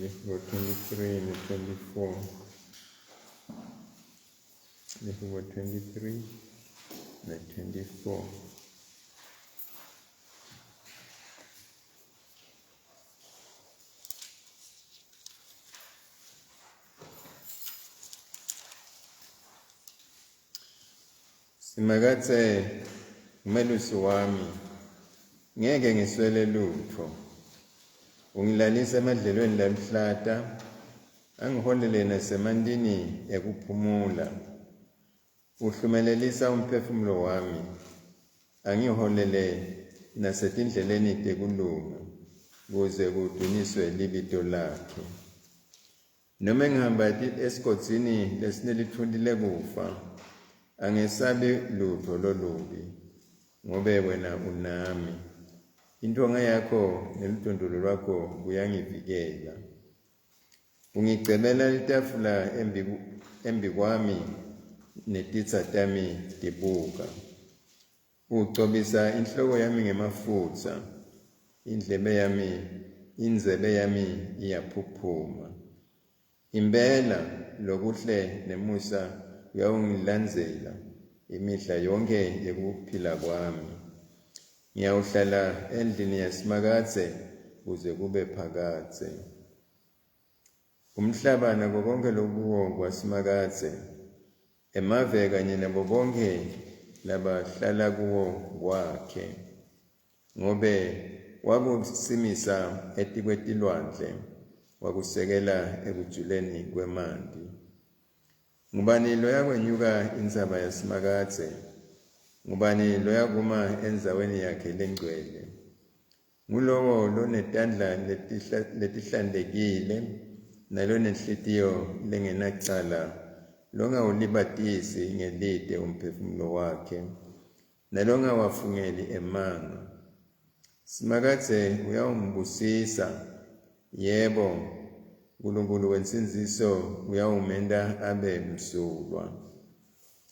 Mifugo 23 na 24. Mifugo 23 na 24. Simakathe umelusi wami, ngeke ngiswele lutho. Ungilalisa emadlelweni lamhlata, angiholele nasemandini ekuphumula. Uhlumelelisa umphefumulo wami, angiholele nasetindleleni tekulunga, kuze kudunyiswe libizo lakhe. Noma ngihamba esigodini lesinelithundile kufa, angesabi lutho lolubi, ngobe wena unami. Intonga yakho neludondolo lwakho kuyangivikela. Ungicebela itafula embi kwami, netitsa tami tibuka. Ugcobisa inhloko yami ngemafutha, inzebe yami iyaphuphuma. Impela lokuhle nemusa kuyawungilandzela imihla yonke yekuphila kwami. Ngiyawuhlala endlini yasimakathe kuze kube phakathe. Umhlaba nako konke lokuwo kwasimakathe, emave kanye nabo bonke labahlala kuwo kwakhe. Ngobe wakusimisa etikwetilwandle, wakusekela ekujuleni kwemanti. Ngubani loya kwenyuka intsaba yasimakathe? Ngubani loya kuma endzaweni yakhe lengcwele? Ngulowo lonetandla letihlantekile, nalonenhlitiyo lengenacala, longawulibatisi ngelite umphefumulo wakhe, nalongawafungeli emanga. Simakathe uyawumbusisa, yebo, uNkulunkulu wensinziso uyawumenda abe msulwa.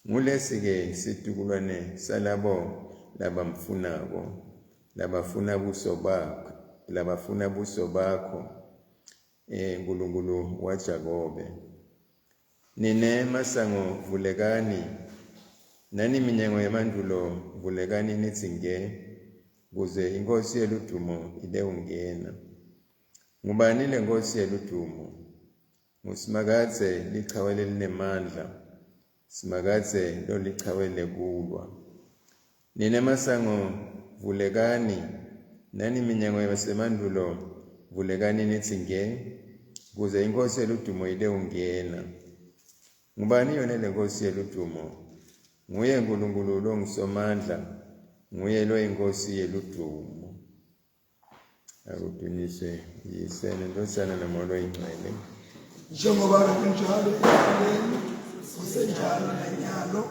Ngulesi-ke situkulwane salabo labamfunako, labafuna buso bakho, Nkulunkulu wa Jakobe. Nine masango vulekani, nani minyango yamandulo vulekani nitsinge, kuze inkosi yeludumo ide ungena. Ngubani le nkosi yeludumo? Ngusimakathe lichawele linemandla, simakathe lo lichawele kulwa. Nine masango vulekani, nani minyango yasemandulo vulekani nitsinge, kuze inkosi yeludumo ide ungena. Ngubani yona le nkosi yeludumo? Nguye Nkulunkulu longisomandla, nguye lo inkosi yeludumo. Akudunyiswe yise nendosana nomoya oyingcwele. Njengoba kunjalo empilweni, kusenjalo nanyalo,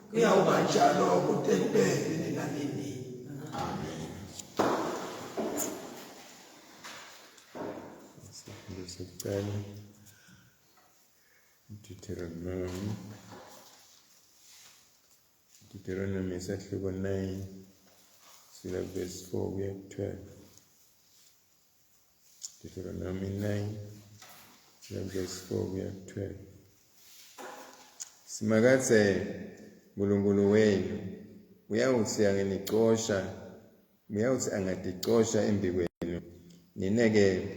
kuyawuba njalo kude kube nini nanini. Amen. Sekuqala Deuteronomy isahluko 9 sila verse 4 kuya 12. Deuteronomy 9 sila verse 4 kuya 12. Simakathe Nkulunkulu wenu uyawuthi angaticosha embi kwenu, nineke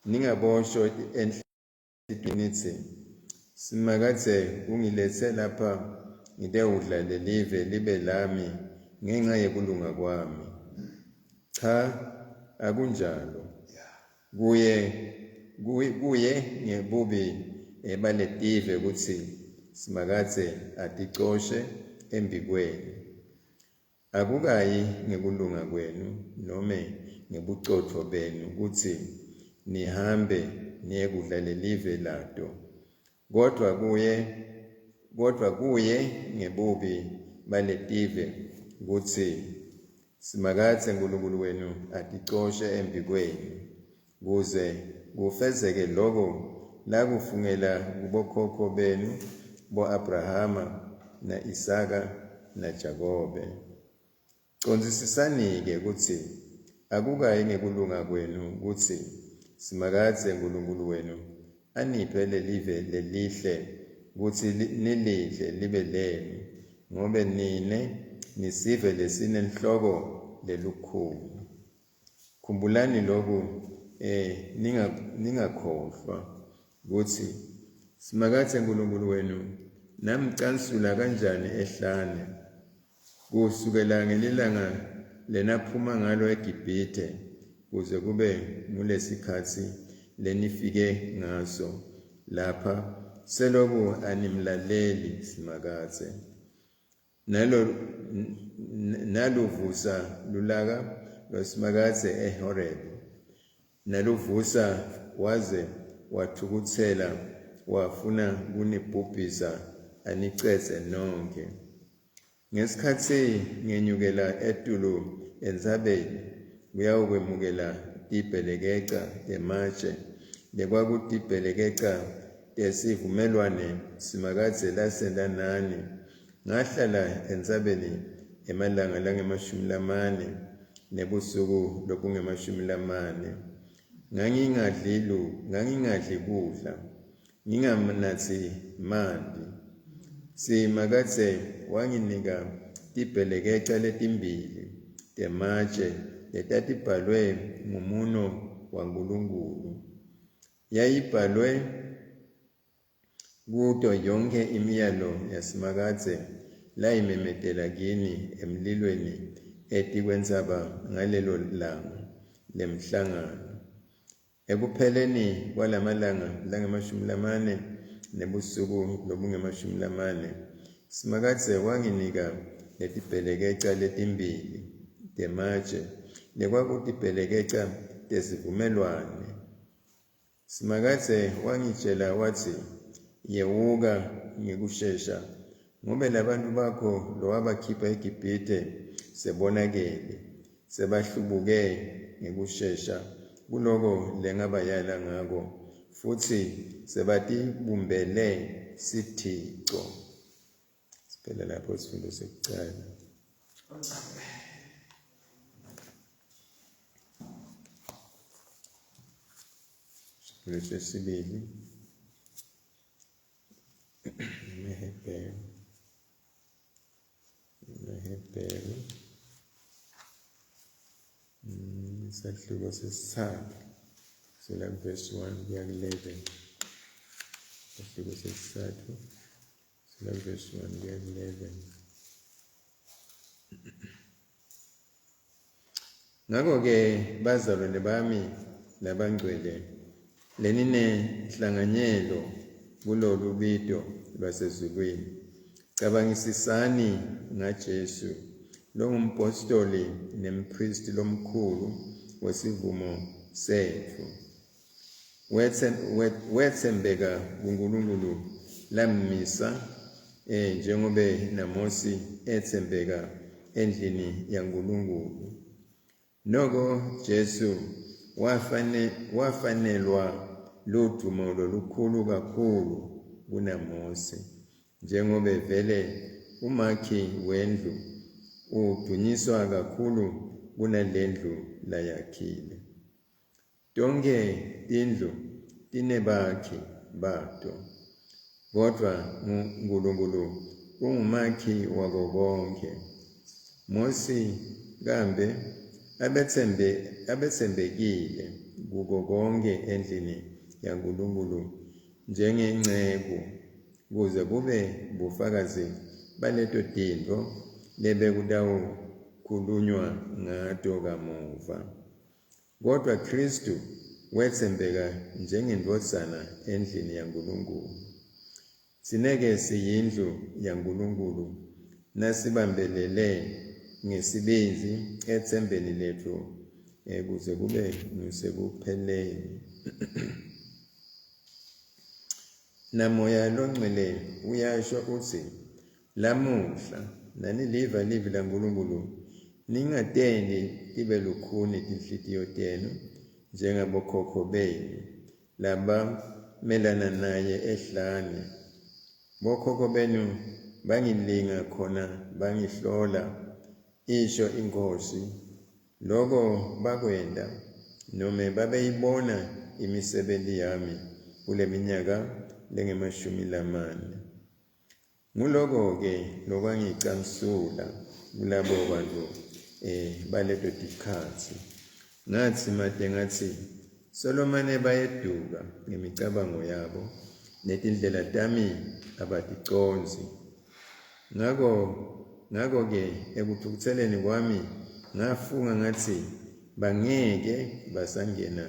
ningaboshwa enhlitiyweni. Simakathe ungilethe lapha ngide udla lelive libe lami ngenxa yekulunga kwami. Cha, akunjalo. Kuye ngebubi baletive ukuthi simakathe aticoshe embi kwenu. Akukayi ngekulunga kwenu nome ngebucotho benu ukuthi nihambe niye kudla lelive lato. Kodwa kuye ngebubi baletive ukuthi simakathe Nkulunkulu wenu aticoshe embi kwenu, kuze kufezeke lokho lakufungela kubokhokho benu bo-Abrahama na Isaka na Jakobe. Condzisisani-ke ukuthi akukayi ngekulunga kwenu ukuthi simakadze uNkulunkulu wenu aniphe lelive lelihle ukuthi nilidle libe lenu, ngobe nine nisive lesinenhloko lelukhulu. Khumbulani lokhu, ningakhohlwa ukuthi simakadze uNkulunkulu wenu namcansula kanjani ehlane kusukela ngelilanga lenaphuma ngalo eGibhithe kuze kube ngulesikhathi lenifike ngaso lapha seloku animlaleli simakadze. Naluvusa lulaka lwesimakadze eHorebi, naluvusa waze wathukuthela wafuna kunibhubhisa aniceze nonke. Ngesikhathi ngenyukela etulu endzabeni kuyawukwemukela tibhelekeca tematshe lekwakutibhelekeca tesivumelwane simakadze lasendanani, ngahlala endzabeni emalanga lange-40 nebusuku lobunge-40. Ngangingadli kudla, ngingamnatsi manti. Simakadze wanginika tibhelekeca letimbili tematshe letatibhalwe ngumuno waNkulunkulu. Yayibhalwe kuto yonke imiyalo yasimakadze layimemetela kini emlilweni etikwendzaba ngalelo langa lemhlangano. Ekupheleni kwalamalanga lange-40 nebusuku lobunge-40, simakadze wanginika letibhelekeca letimbili tematshe lekwakutibhelekeca tesivumelwane. Simakadze wangitshela watsi, yewuka ngekushesha, ngobe labantu bakho lowabakhipha eGibhithe sebonakele, sebahlubuke ngekushesha kuloko lengabayala ngako, futhi sebatibumbele sithixo. Siphela lapho isifundo sekucala. Isifundo sesibili, Mehebheri, isahluko sesithathu, sila verse 1 kuya 11. Isahluko sesithathu, sila verse 1 kuya 11. Ngakho-ke bazalwane bami labangcwele, leninenhlanganyelo kulolu bido lwasezulwini, cabangisisani ngaJesu, longumpostoli nempristi lomkhulu wesivumo sethu. Wethembeka kuNkulunkulu lammisa, njengobe naMosi ethembeka endlini yaNkulunkulu. Noko Jesu wafanelwa ludumo lolukhulu kakhulu kunaMosi, njengobe vele umakhi wendlu udunyiswa kakhulu kunalendlu layakhile. Tonke tindlu tinebakhi bato, kodwa uNkulunkulu ungumakhi wako konke. Mosi kambe abetsembekile kuko konke endlini yaNkulunkulu njengenceku, kuze kube bufakazi baleto tintfo lebekutawukhulunywa ngato kamuva. Kodwa Kristu wetsembeka njengendvodzana endlini yaNkulunkulu. Sineke siyindlu yaNkulunkulu nasibambelele ngesibindi etsembeni lethu kuze kube ngusekupheleni. Namoya longcwele uyasho utsi, lamuhla naniliva livi laNkulunkulu, ningatendi tibe lukhuni tinhlitiyo tenu njengabokhokho benu labamelana naye ehlane. Bokhokho benu bangilinga khona bangihlola, isho iNkosi. Loko bakwenta nome babeyibona imisebenzi yami kule minyaka lenge-40. Nguloko-ke lokwangicansula kulabo bantu baleto tikhatsi. Ngathi made ngathi Solomane bayeduka ngemicabango yabo netindlela tami abaticonzi. Ngako-ke ekuthukutheleni kwami ngafunga ngathi bangeke basangena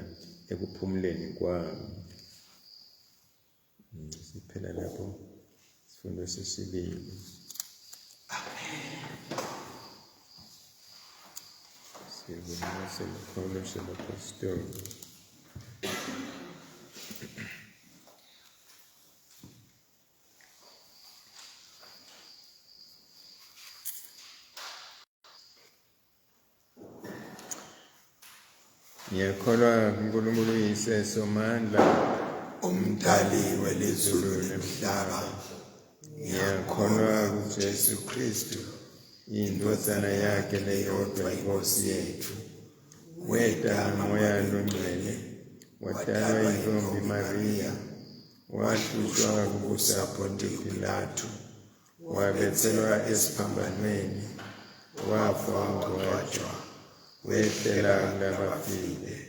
ekuphumuleni kwami. Siphela lapho sifundo sesibili. Sibonisa Paulo selapostoli. Ngiyakholwa kuNkulunkulu uyise somandla, umdali welizulu nemhlaba. ngiyakholwa kuJesu Kristu, indodana yakhe leyodwa inkosi yethu, weta ngomoya longcwele, watalwa intombi Mariya, wahlushwa kubusa Pontius Pilato, wabethelwa esiphambanweni, wafa wangcwatshwa, wehlela kulabafile.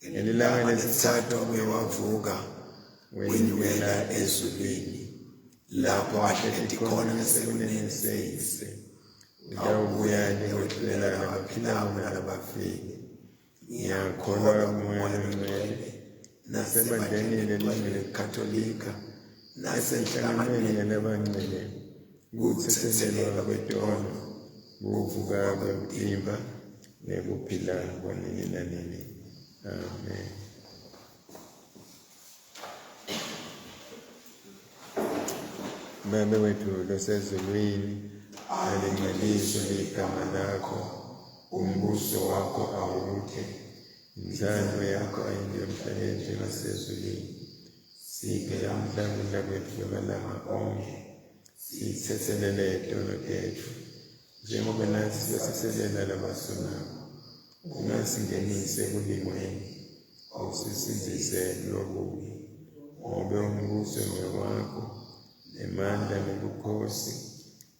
Ngelilanga lesithathu ubuye wavuka, wenyukela ezulwini, lapho ahleli khona ngasekunene seyise. Utawubuya njengohlela labaphilayo nalabafile. Ngiyakholwa kumoya longcwele, nasebandleni lelizwe lekatolika, nasenhlanganweni yalabangcwele, kuthethelelwa kwetono, kuvuka kwemtimba, nekuphila kwanini nanini. Amen. Baba wethu losezulwini, alingcweliswe ligama lakho, umbuso wakho awuthe, inthando yakho ayibe emhlabeni njengasezulwini. Siphe namhla ukudla kwethu kwamalanga onke, sithethelele itono tethu, njengoba nathi sibathethelela labasonayo. Ungasingenise ekulimweni, usisindise kulokubi. Ngoba umbuso ngowakho, nemandla nobukhosi,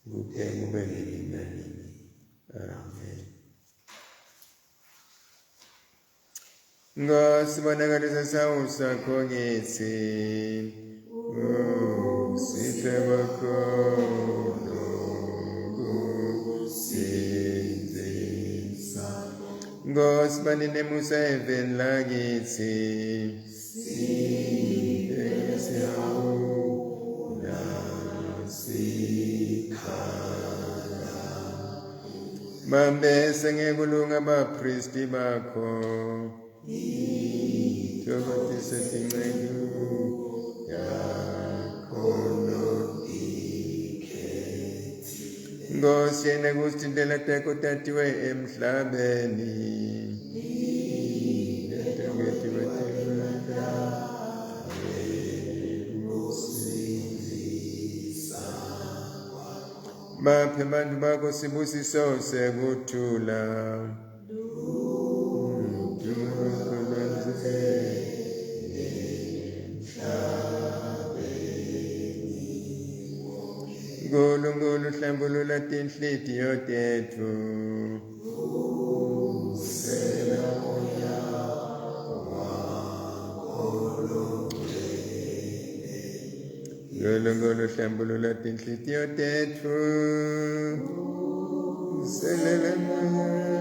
kude kube nini nanini. Amen. Ngosibonakalisa sawo sakho kithi, siphe kakhulu kusinzisa. Ngosibanine musa eveni lakithi, siphe sihawu nasikhala. Bambese ngekulunga abapristi bakho, thokozise tinceku yakho nodikhethi. Nkosi yena kuzithintela takho tatiwe emhlabeni, letoketiwe temandla wekusindisa. Baphe bantu bakho sibusiso sekuthula, Nkulunkulu hlambulula tinhliziyo tethu, vusela moya wakho longcwele. Nkulunkulu hlambulula tinhliziyo tethu, vusela moya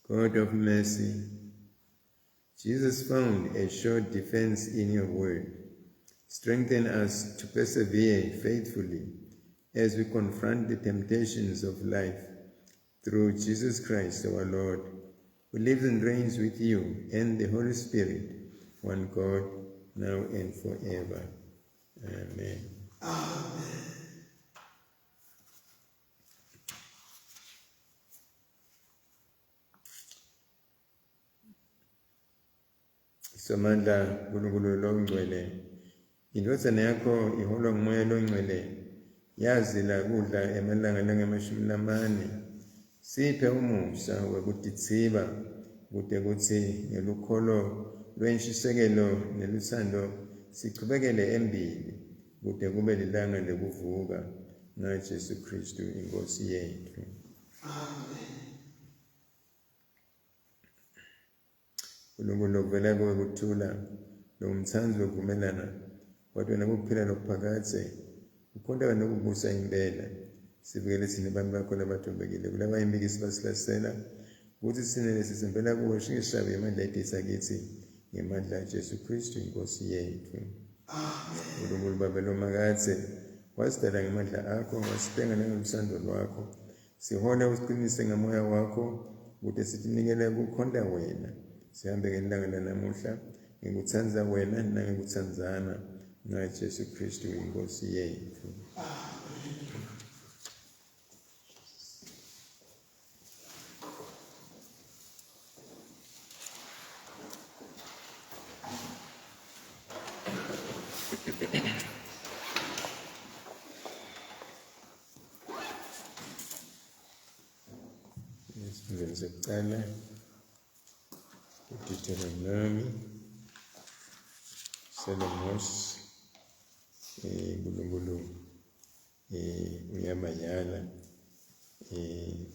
God of mercy, Jesus found a sure defense in your word. Strengthen us to persevere faithfully as we confront the temptations of life through Jesus Christ our Lord, who lives and reigns with you and the Holy Spirit, one God, now and forever. Amen. Amen. Somandla Nkulunkulu longcwele, indodana yakho iholwa ngumoya longcwele yazila kudla emalanga langamashumi 40. Siphe umusa wokutitsiba kude kuthi ngelukholo lwentshisekelo neluthando sichubekele embili kude kube lilanga lekuvuka ngaJesu Kristu inkosi yethu. Amen. uNkulunkulu lokuvela kuwe kuthula lomthanzi wokuvumelana kodwa nokuphila lokuphakathe ukhonda nokubusa impela sibukele thina abantu bakho labathombekile kulaba imbikisi basilasela ukuthi sinele sisembela kuwe shingishabe imandla esakithi ngemandla kaJesu Kristu inkosi yethu. Amen. uNkulunkulu babelo makathe wasidala ngemandla akho wasitenga nangomsando lwakho sihole usiqinise ngomoya wakho ukuthi sitinikele kukhonda wena sihambe ngelanga lanamuhla ngikuthanza wena nangikuthanzana ngaJesu Kristu inkosi yethu. Isifundweni sokuqala uDeuteronomy Selomos uNkulunkulu uyabayala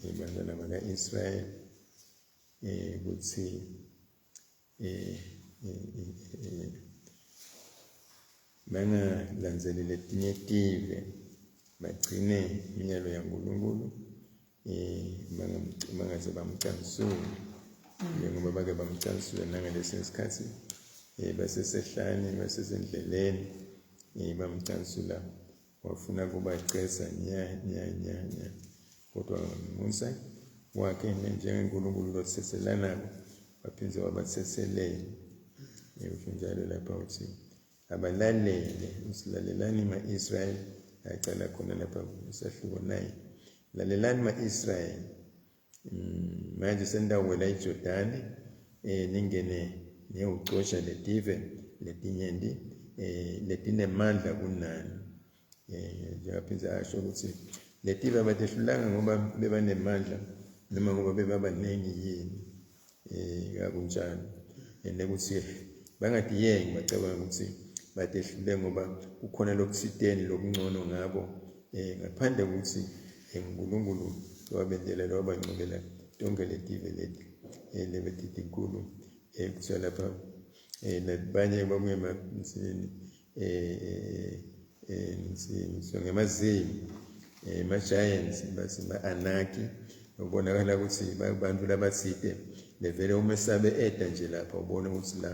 ebantwana baka-Israyeli ukuthi bangalandzeli letinye tive bagcine imiyalo yaNkulunkulu bangaze bamcansule njengoba bake bamcansule nangalesi sikhathi basesehlane basesendleleni bamcansula wafuna kubacesa nya kodwa Musa wakhe njengeNkulunkulu loseselanako waphindze wabaseselele usho njalo lapha uthi abalalele usilalelani ma-Israyeli ayicala khona lapha isahluko 9 lalelani ma-Israyeli manje senidawela iJordani ningene niyocosha letive letinyenti letinemandla kunani njengaphindze asho ukuthi letive abatehlulanga ngoba bebanemandla noma ngoba bebabaningi yini kakunjalo nekuthi bangadiyeki bacabanga ukuthi batehlule ngoba kukhona lokusiteni lokungcono ngabo ngaphandle ukuthi uNkulunkulu wabendela lwabangcobela tonke letive leti lebetiti nkulu kuthiwa lapha labanye babuye ngemazimu ma-giants basi-ma-anaki ubonakala ukuthi bantu labathide levele umesabe eda nje lapha ubone ukuthi la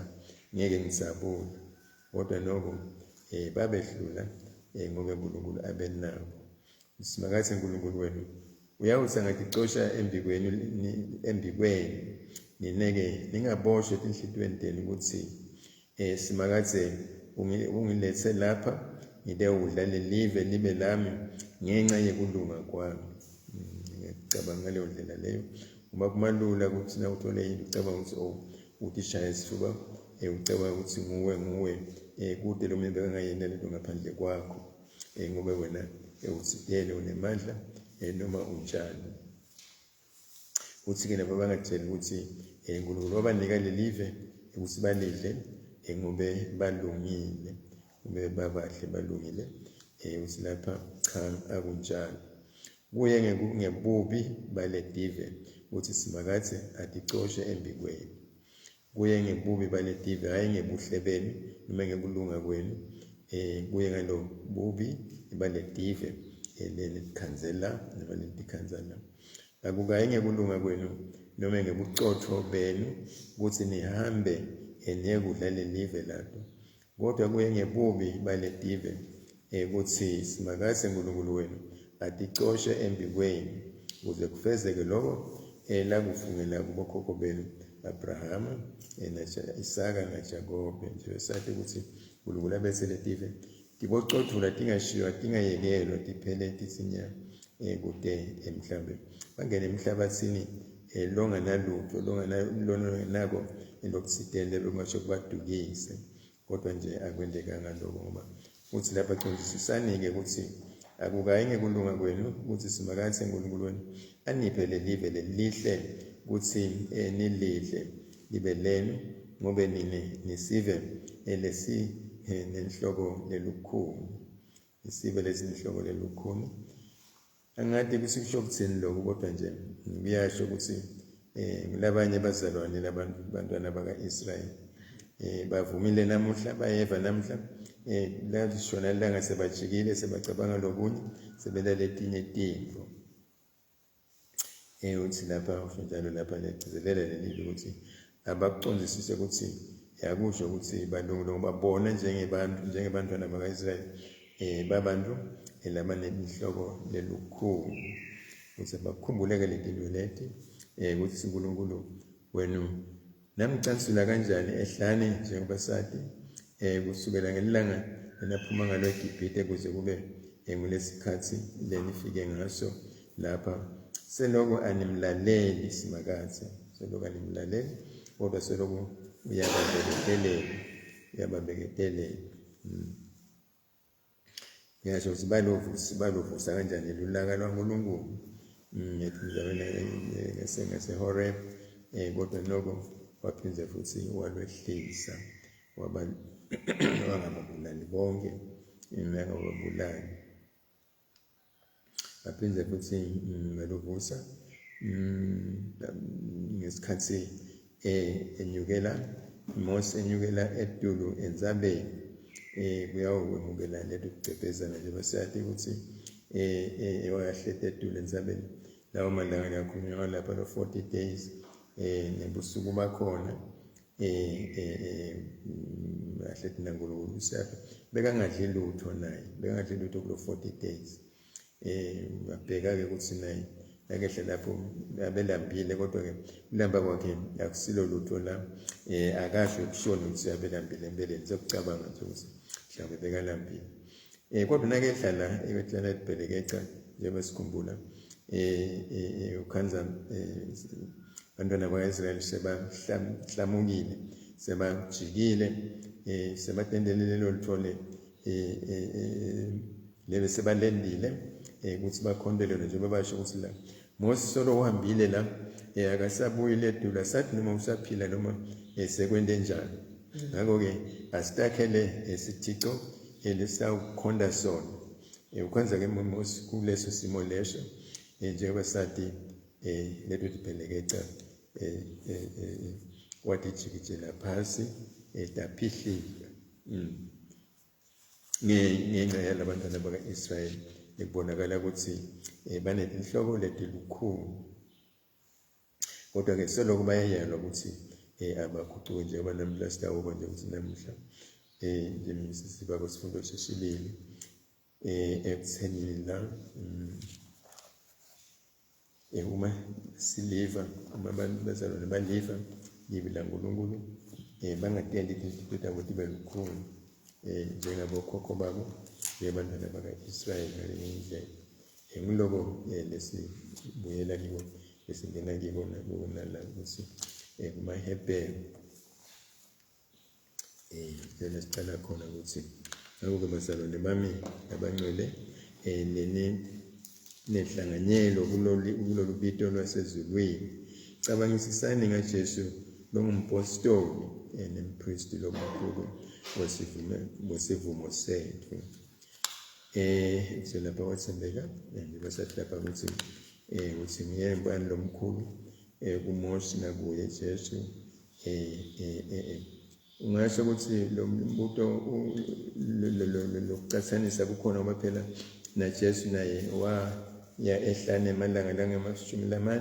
ngeke ngisabula kodwa noko babehlula ngoba uNkulunkulu abenabo. Simakathi uNkulunkulu wenu uyawuthi angacosha embikweni nineke ningaboshwe etinhlitweni zenu ukuthi simakathi ungilethe lapha ngide udlale live libe lami ngenxa yekulunga kwami. Ngicabanga leyo ndlela leyo uma kumalula ukuthi na uthole into ucabanga ukuthi utishaya isifuba ucabanga ukuthi nguwe kude lo muntu angayena lento ngaphandle kwakho ngoba wena uthidele unemandla noma unjani. Uthi-ke labo bangatshela ukuthi uNkulunkulu wabanika lelive ukuthi balidle ngobe balungile ube babahle balungile uthi lapha cha akunjalo kuye ngebubi baletive uthi simakathi aticoshe embikweni kuye ngebubi baletive hayi ngebuhle benu noma ngekulunga kwenu kuye ngalo bubi baletive lelikhanzela noma lelikhanzana akukayi ngekulunga kwenu noma ngebucotho benu ukuthi nihambe niyekudla lelive lapho kodwa kuye ngebubi baletive ukuthi simakathi uNkulunkulu wenu aticoshe embikweni ukuze kufezeke lokho lakuvungela kubokhokho benu Abrahama Isaka naJakobe nje sathi ukuthi uNkulunkulu abeseletive tibocothula tingashiywa tingayekelwa tiphele tisinya kude emhlabeni bangene emhlabathini longanalutho longanako lokusitende bekungasho kubadukise kodwa nje akwendekanga lokho ngoba uthi lapha condzisisani-ke ukuthi akukayi ngekulunga kwenu ukuthi simakathe enkulunkulu wenu aniphe lelive lelihle ukuthi nilidle libe lenu ngobe nini nisive nenhloko lelukhuni isive lesinhloko lelukhuni angade kusikusho ukuthini lokho kodwa nje kuyasho ukuthi kulabanye abazalwane labantwana baka-Israyeli bavumile namuhla bayeva namhla lashona langa sebajikile sebacabanga lokunye sebelale etinye tinto uthi lapha njalo lapha legcizelela leli ukuthi abakucondzisise ukuthi yakusho ukuthi balungile ngoba bona njengebantwana baka-Israyeli babantu labanemihloko lelukhulu ukuthi bakhumbuleke letinto leti ukuthi uNkulunkulu wenu namcansula kanjani ehlane njengoba sathi kusukela ngelanga lenaphuma ngalo eGibhite kuze kube ngulesikhathi lenifike ngaso lapha seloko animlaleli simakathe seloko animlaleli kodwa seloko uyababeketelela yasho ukuthi sibaluvusa kanjani lulaka lwaNkulunkulu ngasehoreb kodwa noko waphindze futhi walwehlisa wangababulali bonke angababulali waphindze futhi waluvusa ngesikhathi enyukela Mose enyukela edulu enzabeni kuyawemukela lethu kucebezana nje basathi ukuthi wayahleta edulu enzabeni lawo malanga yakhulunywa lapha lo 40 days nebusuku bakhona ahleti naNkulunkulu usafi bekangadli lutho naye bekangadli lutho kulo 40 days wabheka-ke ukuthi naye nakehle lapho abelambile kodwa-ke ulamba kwakhe akusilo lutho la akasho ukushona ukuthi abelambile empeleni sokucabanga nje ukuthi mhlawumbe bekalambile kodwa nakehlala ehlala libhelekeca njengoba sikhumbula ukhanza abantwana baka-Israyeli sebahlamukile sebajikile sebatendelele loluthole lebe sebalendile ukuthi bakhondelele njengoba basho ukuthi la Mose solo uhambile la akasabuyile edula sathi noma usaphila noma sekwende njani ngakho-ke asitakhele isithixo lesawukhonda sona ukwenza-ke Mose kuleso simo leso njengoba sathi lethu libhelekeca wathi jikijela phasi taphihlika ngenxa yalabantwana baka-Israyeli ekubonakala ukuthi banetinhloko letilukhulu kodwa-ke seloko bayayalwa ukuthi abagucuki njengoba namuhla sitawuba nje ukuthi namuhla njengesisiba kwesifundo sesibili ekuthenini la uma siliva uma bazalwane baliva libi laNkulunkulu bangatendi izinto zabo tibe lukhulu njengabokhokho babo njengabantwana baka-Israyeli ngaleyo ndlela ngiloko lesibuyela kibo lesingena kibo nala ukuthi kumaHebheru njena siqala khona ukuthi ngakho-ke bazalwane bami abangcwele nehlanganyelo kulolu bito lwasezulwini cabangisisani ngaJesu longumpostoli nempristi lomkhulu wesivumo sethu lapha wathembeka basathi lapha ukuthi nguyembani lomkhulu kuMose nakuye Jesu ungasho ukuthi lo mbuto lokucathanisa kukhona ngoba phela naJesu naye waya ehlane emalanga langama-40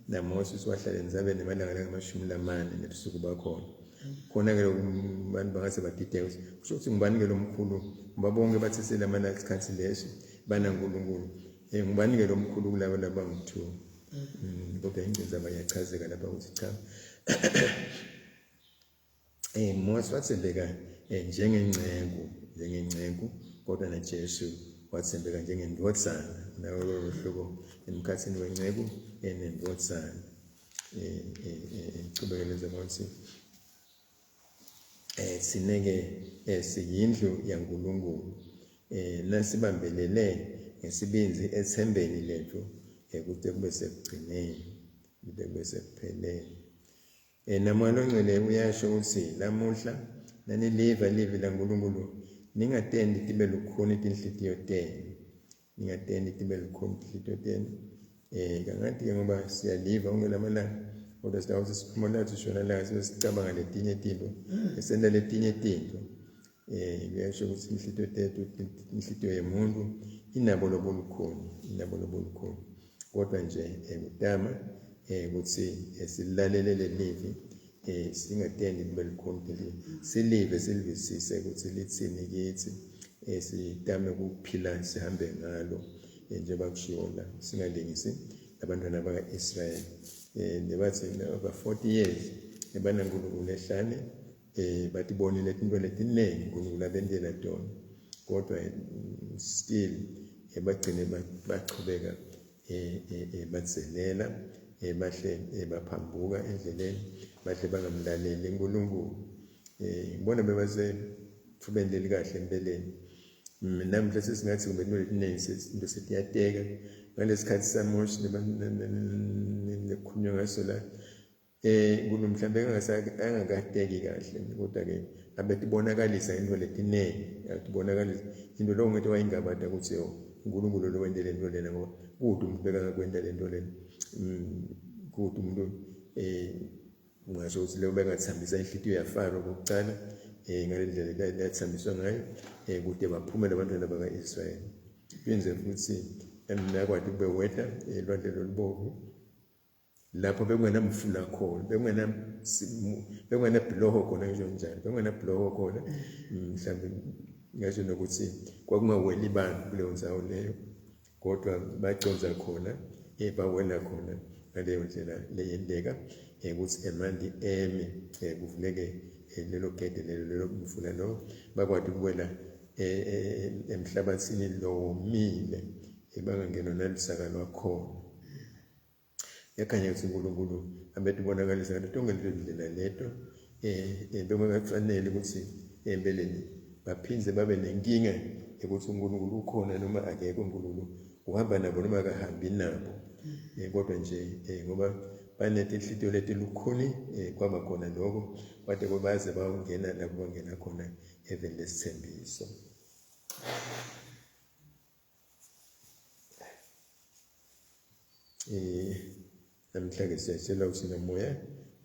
naMose wahlala enzabeni emalanga langama-40 nebusuku bakhona khona-ke abantu bangase badideka kusho ukuthi ngubani-ke lo mkhulu ngoba bonke bathisela amana isikhathi leso banaNkulunkulu ngubani-ke lo mkhulu kulabo labangu-2 kodwa ingcenza bayachazeka lapha ukuthi cha Mose wathembeka njengenceku kodwa naJesu wathembeka njengendvodzana nawo lolo hlobo emkhathini wenceku nendvodzana icubekeleza ukuthi sineke siyindlu yaNkulunkulu nasibambelele ngesibinzi ethembeni lethu kude kube sekugcineni kude kube sekupheleni. Namoya oNgcwele uyasho ukuthi lamuhla naniliva livi laNkulunkulu ningatendi tibe lukhuni tinhlitiyo tenu, ningatendi tibe lukhuni tinhlitiyo tenu. Kangathi-ke ngoba siyaliva ongelamalanga kodwa sitawuthi siphumula sishona la sicabanga letinye izinto esenda letinye izinto kuyasho ukuthi inhlitiyo tethu inhlitiyo yemuntu inabo lobo lukhuni kodwa nje kudama ukuthi silalele lelivi singatendi kube lukhuni silive silivisise ukuthi lithini kithi sidame ukuphila sihambe ngalo njengoba kushiwo la singalingisi abantwana baka-Israyeli. Nebathi over 40 years banaNkulunkulu ehlane batibonile izinto letiningi uNkulunkulu abendela tona kodwa still bagcine bachubeka bazelela bahle baphambuka endleleni bahle bangamlaleli uNkulunkulu. Ngibona bebasethubeni lelikahle empeleni. Namhla sesingathi kube letiningi into setiyateka ngalesikhathi saMoshi nekhulunywa ngaso la mhlambe angakateki kahle kodwa-ke abetibonakalisa into letiningi atibonakalisa into lo ngithi wayingabada ukuthi uNkulunkulu lo wendele into lena ngoba kude umuntu bekangakwenda lento lena kude umuntu ungasho ukuthi leyo bengathambisa inhlitiyo yaFaro kokucala ngale ndlela yathambiswa ngayo kude baphumela abantwana baka-Israyeli. Kwenze futhi nakwade kube wetha elwandle lolubovu lapho bekungenamfula khona bekungenabhiloho khona ngisho njalo bekungenabhiloho khona mhlawumbe ngisho nokuthi kwakungaweli bantu kuleyo ndzawo leyo kodwa baconza khona bawela khona ngaleyo ndlela leyendeka ukuthi emanti eme kuvuleke lelo gede lelo mfula lo bakwade ukuwela emhlabathini lomile bangangenwa nalusaka lwakhona. Yakhanya ukuthi uNkulunkulu abetibonakalisa ngato tonke ndlela leto bekufanele ukuthi empeleni baphindze babe nenkinga ukuthi uNkulunkulu ukhona noma akekho uNkulunkulu uhamba nabo noma akahambi nabo kodwa nje ngoba banetinhlitiyo letilukhuni kwaba khona lokho kade baze bawungena lapho bangena khona eveni lesithembiso. Namhla-ke siyatshela ukuthi nomoya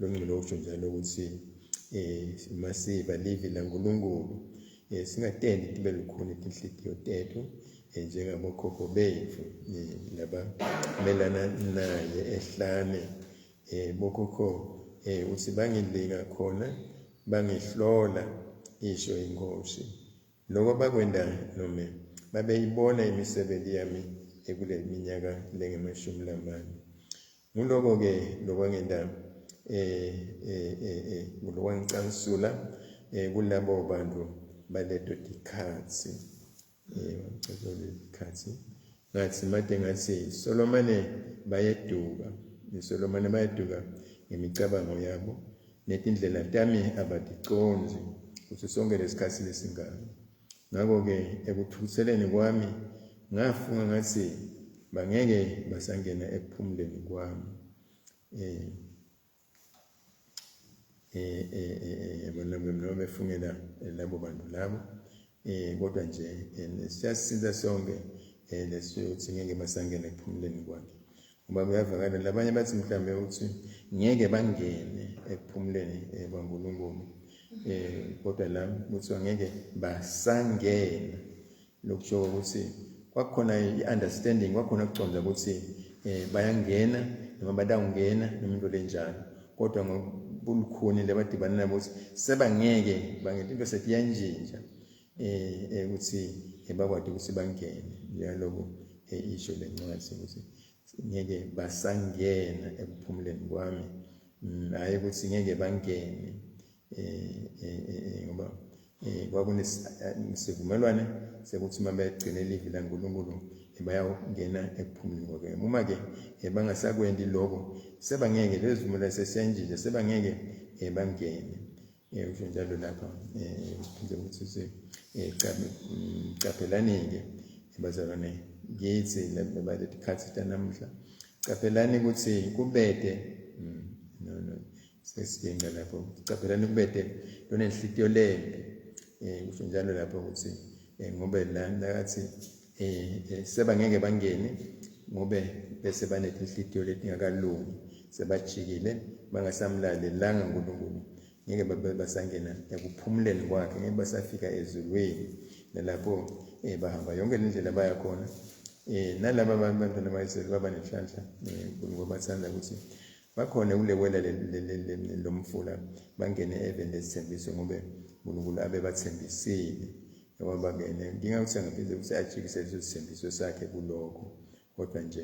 loNgcwele usho njalo ukuthi masiva livi laNkulunkulu singatendi tibe lukhuni tinhlitiyo tethu njengabokhokho bethu labamelana naye ehlane. Bokhokho uthi bangilinga khona bangihlola isho inkosi lokho bakwenda noma babeyibona imisebenzi yami ekule minyaka lenge-40. Nguloko-ke lokwangenda ngulokwangicansula kulabo bantu baleto tikhatsi ngathi made ngathi Solomon bayeduka ngemicabango yabo netindlela tami abaticonzi ukuthi sonke lesikhathi lesingaka. Ngakho-ke ekuthukutheleni kwami ngafunga ngathi bangeke basangena ekuphumuleni kwami. Noma befungela labo bantu labo kodwa nje siyasiza sonke lesiyothi ngeke basangena ekuphumuleni kwakhe ngoba kuyavakala labanye bathi mhlambe ukuthi ngeke bangene ekuphumuleni kwaNkulunkulu kodwa la kuthiwa ngeke basangena lokusho ukuthi kwakhona i-understanding kwakhona ukuconza ukuthi bayangena noma badawungena noma into lenjalo kodwa ngobulukhuni lebadibana nabo ukuthi sebangeke bangena into setiyanjinja ukuthi bakwade ukuthi bangene njaloko isho lencwadi ukuthi ngeke basangena ekuphumuleni kwami hayi ukuthi ngeke bangene ngoba kwakunesivumelwane sekuthi uma begcine livi laNkulunkulu bayawungena ekuphumuleni kwakhe. Uma-ke bangasakwendi lokho sebangeke lezivumelwano sesiyanjinja sebangeke bangene usho njalo lapha siphinde ukuthi caphelani-ke bazalwane kithi labaleti khathi namuhla caphelani ukuthi kubede no sesiyinga lapho caphelani kubede lona inhlitiyo lempi usho njalo lapho ukuthi ngobe lakathi seba ngeke bangene ngobe bese banethi inhlitiyo letingakalungi sebajikile bangasamlalelanga uNkulunkulu ngeke basangena ekuphumuleni kwakhe ngeke basafika ezulwini nalapho bahamba yonke indlela baya khona nalabo abantwana bayisele baba nenhlanhla ngoba bathanda ukuthi bakhona kulewela lomfula bangene even lesithembiso ngobe uNkulunkulu abe bathembisile ngoba bangene ngingawuthi ngaphinde ukuthi ajikise leso sithembiso sakhe kuloko kodwa nje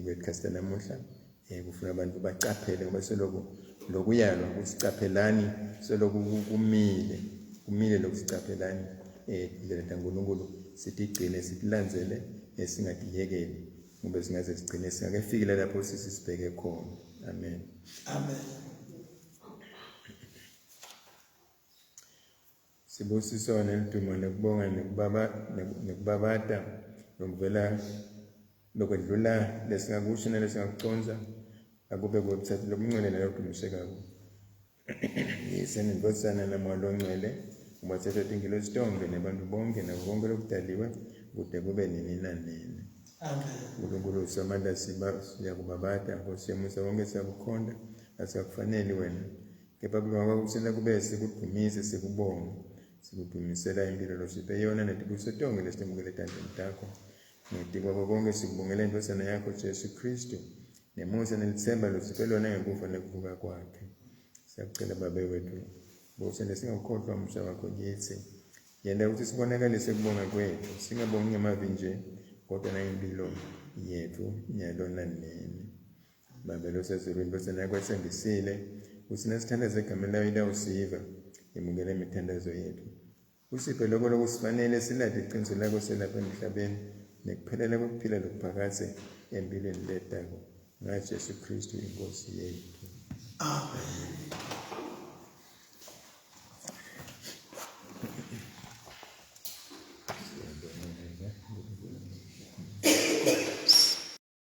kwekhasta namuhla kufuna abantu bacaphele ngoba seloko lokuyalwa ukuthi caphelani seloko kumile lokusicaphelani indlela kaNkulunkulu sitigcine silandzele singadiyekeli ngoba singaze sigcine singakefika lapho sisibheke khona. Amen. Amen. Sibusiso neludumo nekubonga nekubabata lokuvela lokwedlula lesingakusho nalesingakuconza akube kwebuthathu lobungcwele nalokudumiseka kubo yisene nkosana namwalo ongcwele ubathetha tingilo zitonke nabantu bonke nabo bonke lokudaliwe kude kube nini nanini. Amen. uNkulunkulu somandla siyakubabata Nkosi yamusa wonke siyakukhonda asiyakufanele wena kepha kungakusela kube sikudumise sikubonga sikudumisela impilo losiphe yona netibuso tonke lesitemukele etandleni takho ngithi kwabo bonke sikubongela inkosana yakho Jesu Kristu nemusa nelithemba losiphe lona ngekufa nekuvuka kwakhe. Siyakucela babe wethu bosele singakukhohlwa umsha wakho kithi yenda ukuthi sibonakalise kubonga kwethu singabongi ngemavi nje kodwa nayimpilo yethu nyalona nini. Babe losezulwini inkosana yakho esembisile usinesithandazo egama layo ilawusiva imukele imithandazo yethu usiphe lokho lokusifanele silade iqiniso lakho selapha emhlabeni nekuphelela kokuphila lokuphakathe empilweni letako ngaJesu Kristu inkosi yethu. Amen.